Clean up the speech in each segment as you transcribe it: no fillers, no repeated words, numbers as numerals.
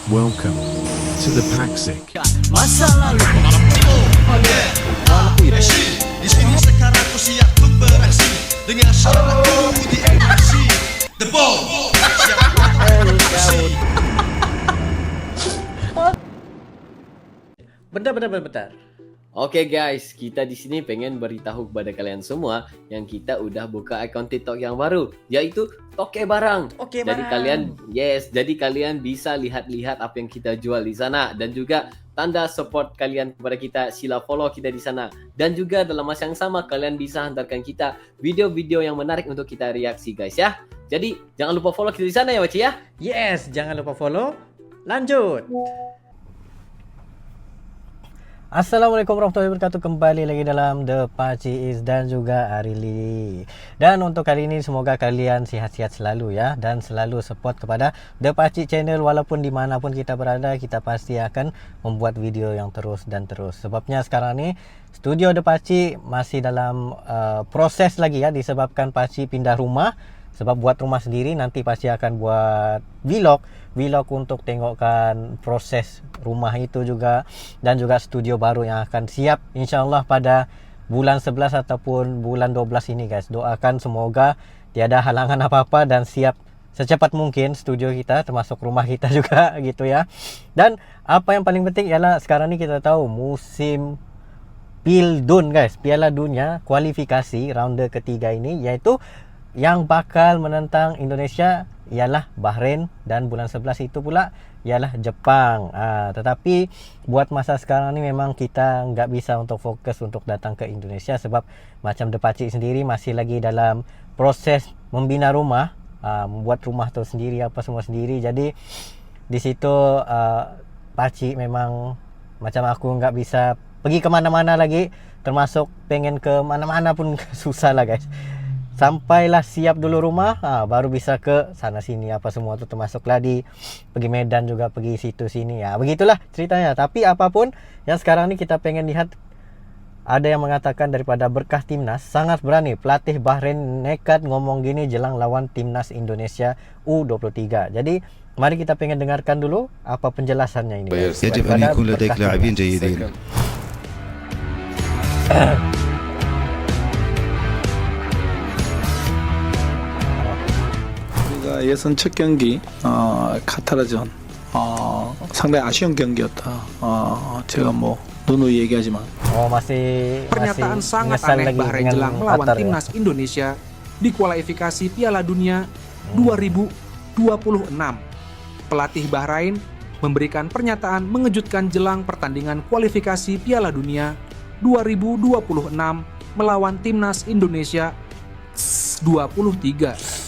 Welcome to the Paxic. Masa lalu Di sini sekarang ku siap untuk beraksi dengan syaratku di MRC The Ball siap untuk beraksi. Bentar. Oke guys, kita di sini pengen beritahu kepada kalian semua yang kita udah buka akun TikTok yang baru, yaitu Toke Barang. Oke, Jadi Barang. kalian bisa lihat-lihat apa yang kita jual di sana, dan juga tanda support kalian kepada kita, sila follow kita di sana. Dan juga dalam masa yang sama kalian bisa hantarkan kita video-video yang menarik untuk kita reaksi guys ya. Jadi jangan lupa follow kita di sana ya Waci ya. Yes, jangan lupa follow. Lanjut. Assalamualaikum warahmatullahi wabarakatuh. Kembali lagi dalam The Pacis dan juga Arili. Dan untuk kali ini semoga kalian sihat-sihat selalu ya, dan selalu support kepada The Pacis channel. Walaupun dimanapun kita berada, kita pasti akan membuat video yang terus dan terus. Sebabnya sekarang ini studio The Pacis masih dalam proses lagi ya, disebabkan Pacis pindah rumah. Sebab buat rumah sendiri, nanti pasti akan buat vlog untuk tengokkan proses rumah itu juga, dan juga studio baru yang akan siap insyaallah pada bulan 11 ataupun bulan 12 ini guys. Doakan semoga tiada halangan apa-apa dan siap secepat mungkin studio kita, termasuk rumah kita juga gitu ya. Dan apa yang paling penting ialah sekarang ini kita tahu musim Pildun guys, Piala Dunia kualifikasi ronde ketiga ini, yaitu yang bakal menentang Indonesia ialah Bahrain, dan bulan 11 itu pula ialah Jepang. Tetapi buat masa sekarang ni memang kita nggak bisa untuk fokus untuk datang ke Indonesia, sebab macam The Pacis sendiri masih lagi dalam proses membina rumah, membuat rumah tu sendiri, apa semua sendiri. Jadi di situ Pacis memang macam aku nggak bisa pergi ke mana-mana lagi, termasuk pengen ke mana-mana pun susah lah guys. Sampailah siap dulu rumah, baru bisa ke sana sini apa semua tu, termasuklah di pergi Medan juga, pergi situ sini ya. Begitulah ceritanya. Tapi apapun yang sekarang ni kita pengen lihat, ada yang mengatakan daripada berkah timnas sangat berani, pelatih Bahrain nekat ngomong gini jelang lawan timnas Indonesia U23. Jadi mari kita pengen dengarkan dulu apa penjelasannya ini. يجب أن يكون لديك لاعبين جيدين. 우리가 예선 첫 경기 카타르전 상당히 아쉬운 경기였다. 제가 뭐 누누이 얘기하지만 masih Pernyataan sangat nyesal aneh lagi Bahrain dengan jelang melawan Qatar ya. timnas Indonesia di kualifikasi Piala Dunia 2026. Pelatih Bahrain memberikan pernyataan mengejutkan jelang pertandingan kualifikasi Piala Dunia 2026 melawan timnas Indonesia 23.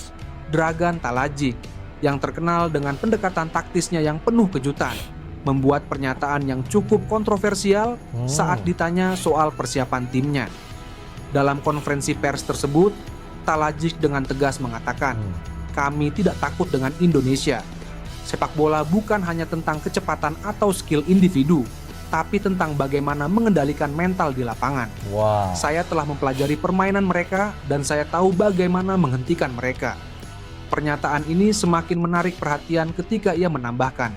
Dragan Talajic yang terkenal dengan pendekatan taktisnya yang penuh kejutan membuat pernyataan yang cukup kontroversial saat ditanya soal persiapan timnya. Dalam konferensi pers tersebut, Talajic dengan tegas mengatakan, "Kami tidak takut dengan Indonesia. Sepak bola bukan hanya tentang kecepatan atau skill individu, tapi tentang bagaimana mengendalikan mental di lapangan. Wow. Saya telah mempelajari permainan mereka dan saya tahu bagaimana menghentikan mereka." Pernyataan ini semakin menarik perhatian ketika ia menambahkan,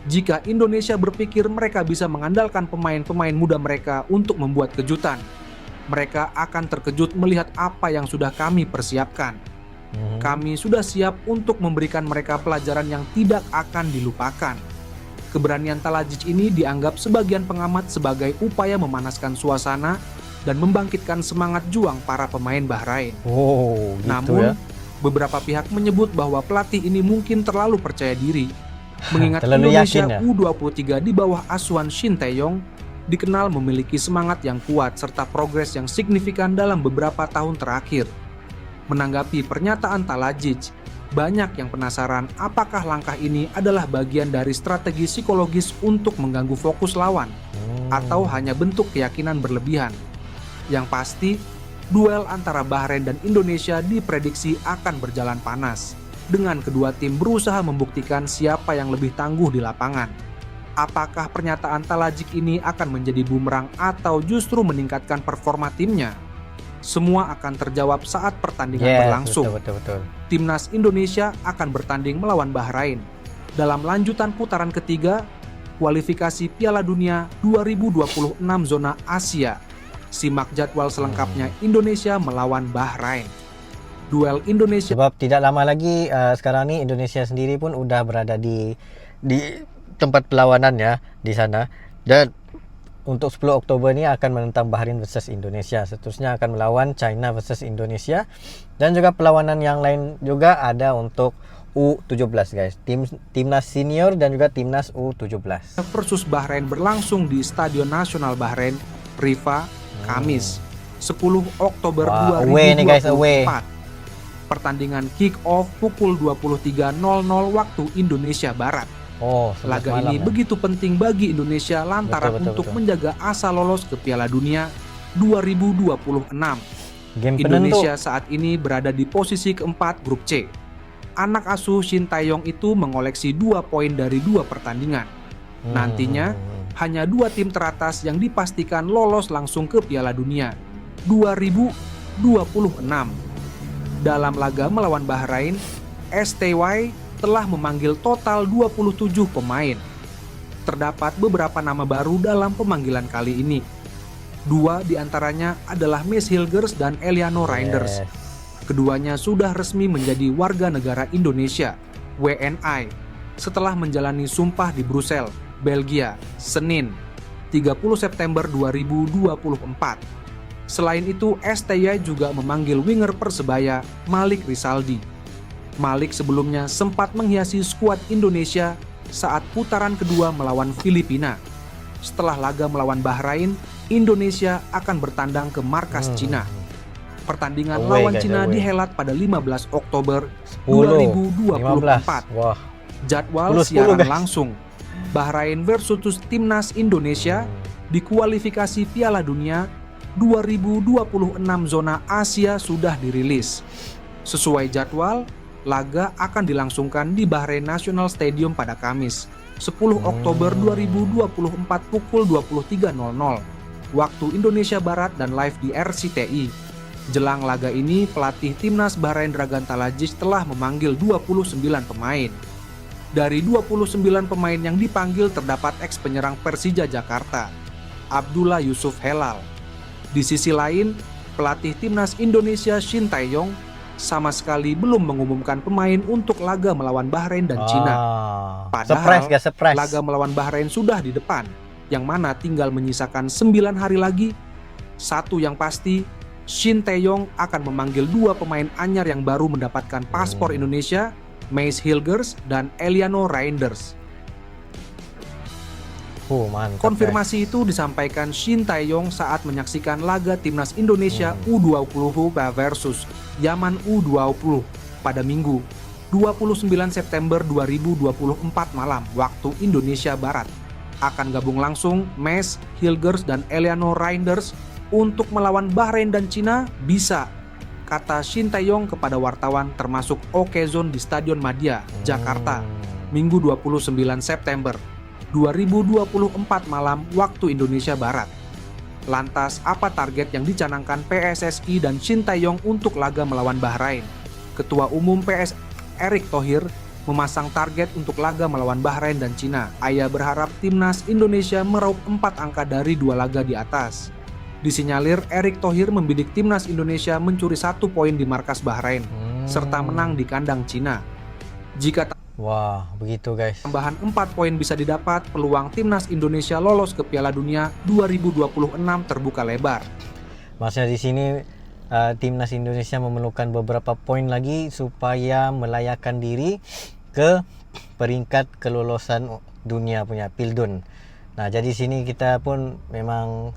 "Jika Indonesia berpikir mereka bisa mengandalkan pemain-pemain muda mereka untuk membuat kejutan, mereka akan terkejut melihat apa yang sudah kami persiapkan. Kami sudah siap untuk memberikan mereka pelajaran yang tidak akan dilupakan." Keberanian Talajic ini dianggap sebagian pengamat sebagai upaya memanaskan suasana dan membangkitkan semangat juang para pemain Bahrain. Oh, gitu Namun, ya. beberapa pihak menyebut bahwa pelatih ini mungkin terlalu percaya diri, mengingat Terlalu Indonesia yakin ya? U23 di bawah asuhan Shin Tae-yong dikenal memiliki semangat yang kuat serta progres yang signifikan dalam beberapa tahun terakhir. Menanggapi pernyataan Talajic, banyak yang penasaran apakah langkah ini adalah bagian dari strategi psikologis untuk mengganggu fokus lawan atau hanya bentuk keyakinan berlebihan. Yang pasti, duel antara Bahrain dan Indonesia diprediksi akan berjalan panas, dengan kedua tim berusaha membuktikan siapa yang lebih tangguh di lapangan. Apakah pernyataan Talajic ini akan menjadi bumerang atau justru meningkatkan performa timnya? Semua akan terjawab saat pertandingan berlangsung. Betul. Timnas Indonesia akan bertanding melawan Bahrain. dalam lanjutan putaran ketiga kualifikasi Piala Dunia 2026 zona Asia. Simak jadwal selengkapnya Indonesia melawan Bahrain. Duel Indonesia Sebab tidak lama lagi sekarang ni Indonesia sendiri pun udah berada di tempat perlawanan ya di sana. Dan untuk 10 Oktober ni akan menentang Bahrain versus Indonesia. Seterusnya akan melawan China versus Indonesia. Dan juga perlawanan yang lain juga ada untuk U17 guys. Timnas senior dan juga timnas U17. versus Bahrain berlangsung di Stadion Nasional Bahrain, Rifa, Kamis 10 Oktober Wah, 2024. away nih guys, away. Pertandingan kick off pukul 23.00 waktu Indonesia Barat. Oh, 11 Laga malam ini ya. begitu penting bagi Indonesia lantaran Betul, untuk betul. menjaga asa lolos ke Piala Dunia 2026. Game penentu. Indonesia saat ini berada di posisi keempat grup C. Anak asuh Shin Tae-yong itu mengoleksi 2 poin dari 2 pertandingan. Nantinya hanya 2 tim teratas yang dipastikan lolos langsung ke Piala Dunia 2026. Dalam laga melawan Bahrain, STY telah memanggil total 27 pemain. Terdapat beberapa nama baru dalam pemanggilan kali ini. 2 diantaranya adalah Mace Hilgers dan Eliano Reinders. Keduanya sudah resmi menjadi warga negara Indonesia, WNI, setelah menjalani sumpah di Brussel, Belgia, Senin, 30 September 2024. Selain itu, STY juga memanggil winger Persebaya, Malik Rizaldi. Malik sebelumnya sempat menghiasi skuad Indonesia saat putaran kedua melawan Filipina. Setelah laga melawan Bahrain, Indonesia akan bertandang ke markas Cina. Pertandingan Away, lawan guys, Cina away. dihelat pada 15 Oktober 10, 2024. 15. Wah. Jadwal 10, siaran guys. langsung Bahrain versus Timnas Indonesia di kualifikasi Piala Dunia 2026 zona Asia sudah dirilis. Sesuai jadwal, laga akan dilangsungkan di Bahrain National Stadium pada Kamis 10 Oktober 2024 pukul 23.00 waktu Indonesia Barat dan live di RCTI. Jelang laga ini, pelatih timnas Bahrain Dragan Talajic telah memanggil 29 pemain. Dari 29 pemain yang dipanggil terdapat ex penyerang Persija Jakarta, Abdullah Yusuf Helal. Di sisi lain, pelatih timnas Indonesia Shin Tae-yong sama sekali belum mengumumkan pemain untuk laga melawan Bahrain dan Cina. Padahal Surprise guys, surprise. laga melawan Bahrain sudah di depan, yang mana tinggal menyisakan 9 hari lagi. Satu yang pasti, Shin Tae-yong akan memanggil 2 pemain anyar yang baru mendapatkan paspor Indonesia, Mace Hilgers dan Eliano Reinders. Mantap. Konfirmasi itu disampaikan Shin Tae-yong saat menyaksikan laga timnas Indonesia U20 versus Yaman U20 pada Minggu 29 September 2024 malam waktu Indonesia Barat. Akan gabung langsung Mace, Hilgers, dan Eliano Reinders untuk melawan Bahrain dan Cina bisa, kata Shin Tae-yong kepada wartawan termasuk Okezone di Stadion Madia, Jakarta, Minggu 29 September 2024 malam waktu Indonesia Barat. Lantas, apa target yang dicanangkan PSSI dan Shin Tae-yong untuk laga melawan Bahrain? Ketua Umum PS Erick Thohir memasang target untuk laga melawan Bahrain dan Cina. Ia berharap timnas Indonesia meraup 4 angka dari 2 laga di atas. Disinyalir Erick Thohir membidik timnas Indonesia mencuri 1 poin di markas Bahrain, serta menang di kandang Cina. Jika Wah, begitu guys. tambahan 4 poin bisa didapat, peluang timnas Indonesia lolos ke Piala Dunia 2026 terbuka lebar. Maksudnya di sini timnas Indonesia memerlukan beberapa poin lagi supaya melayakkan diri ke peringkat kelolosan dunia punya Pildun. Nah, jadi sini kita pun memang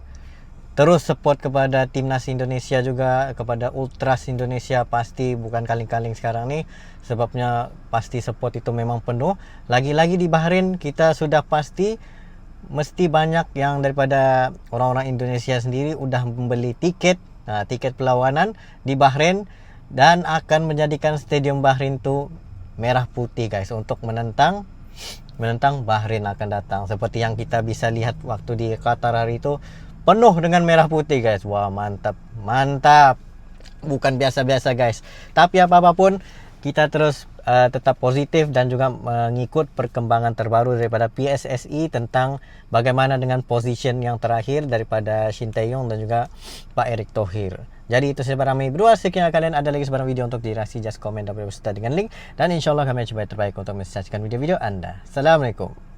terus support kepada timnas Indonesia juga, kepada Ultras Indonesia. Pasti bukan kaling-kaling sekarang nih, sebabnya pasti support itu memang penuh. Lagi-lagi di Bahrain kita sudah pasti mesti banyak yang daripada orang-orang Indonesia sendiri udah membeli tiket, tiket perlawanan di Bahrain, dan akan menjadikan stadium Bahrain itu merah putih guys, untuk menentang Bahrain akan datang. Seperti yang kita bisa lihat waktu di Qatar hari itu, penuh dengan merah putih guys. Wah, mantap. Bukan biasa-biasa guys. Tapi apapun, kita terus tetap positif dan juga mengikut perkembangan terbaru daripada PSSI tentang bagaimana dengan position yang terakhir daripada Shin Tae-yong dan juga Pak Erick Thohir. Jadi itu saja barang kami berdua. Sekiranya kalian ada lagi sebarang video untuk dirasi, just komen dan berserta dengan link, dan insyaAllah kami coba yang terbaik untuk mensajikan video-video anda. Assalamualaikum.